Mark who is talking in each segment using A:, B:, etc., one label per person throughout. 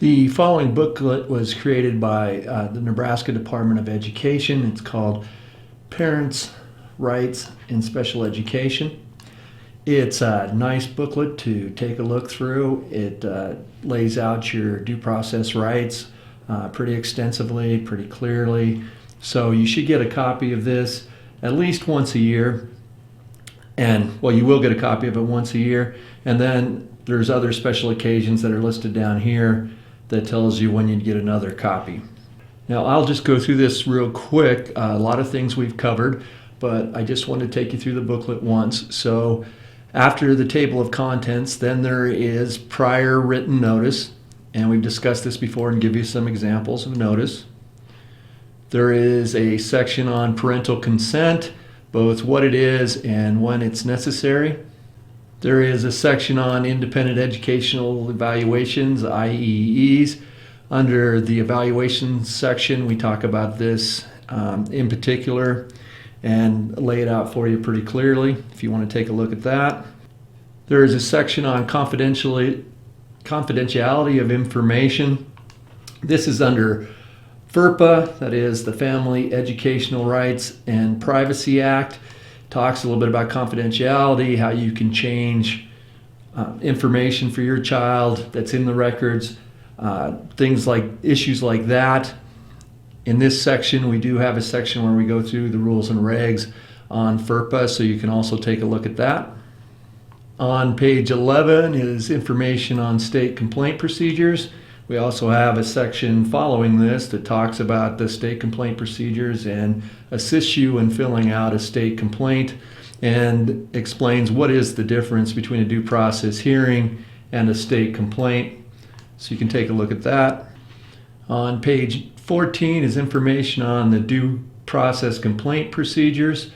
A: The following booklet was created by the Nebraska Department of Education. It's called Parents' Rights in Special Education. It's a nice booklet to take a look through. It lays out your due process rights pretty extensively, pretty clearly. So you should get a copy of this at least once a year. And, well, you will get a copy of it once a year. And then there's other special occasions that are listed down here that tells you when you'd get another copy. Now, I'll just go through this real quick. A lot of things we've covered, but I just want to take you through the booklet once. So after the table of contents, then there is prior written notice. And we've discussed this before and give you some examples of notice. There is a section on parental consent, both what it is and when it's necessary. There is a section on independent educational evaluations, IEEs. Under the evaluations section, we talk about this in particular and lay it out for you pretty clearly if you want to take a look at that. There is a section on confidentiality of information. This is under FERPA, that is the Family Educational Rights and Privacy Act. Talks a little bit about confidentiality, how you can change information for your child that's in the records, things like issues like that. In this section, we do have a section where we go through the rules and regs on FERPA, so you can also take a look at that. On page 11 is information on state complaint procedures. We also have a section following this that talks about the state complaint procedures and assists you in filling out a state complaint and explains what is the difference between a due process hearing and a state complaint. So you can take a look at that. On page 14 is information on the due process complaint procedures.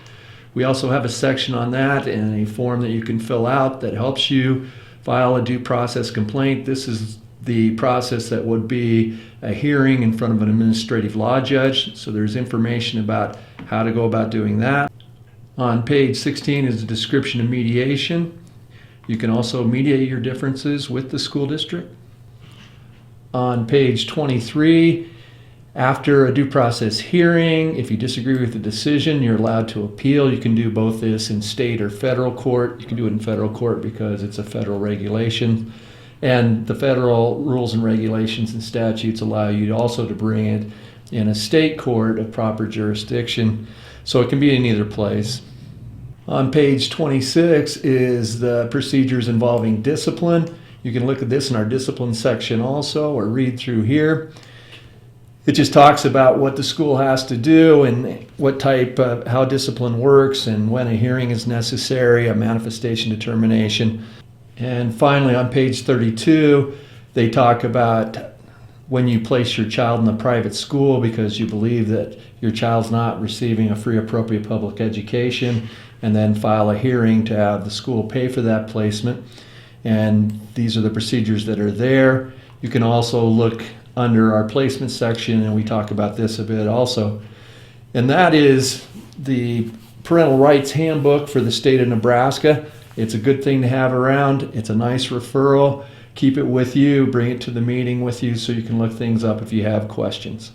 A: We also have a section on that and a form that you can fill out that helps you file a due process complaint. This is the process that would be a hearing in front of an administrative law judge. So there's information about how to go about doing that. On page 16 is a description of mediation. You can also mediate your differences with the school district. On page 23, after a due process hearing, if you disagree with the decision, you're allowed to appeal. You can do both this in state or federal court. You can do it in federal court because it's a federal regulation. And the federal rules and regulations and statutes allow you also to bring it in a state court of proper jurisdiction. So it can be in either place. On page 26 is the procedures involving discipline. You can look at this in our discipline section also, or read through here. It just talks about what the school has to do and what type of, how discipline works and when a hearing is necessary, a manifestation determination. And finally, on page 32, they talk about when you place your child in a private school because you believe that your child's not receiving a free, appropriate public education, and then file a hearing to have the school pay for that placement. And these are the procedures that are there. You can also look under our placement section, and we talk about this a bit also. And that is the Parental Rights Handbook for the state of Nebraska. It's a good thing to have around. It's a nice referral. Keep it with you. Bring it to the meeting with you so you can look things up if you have questions.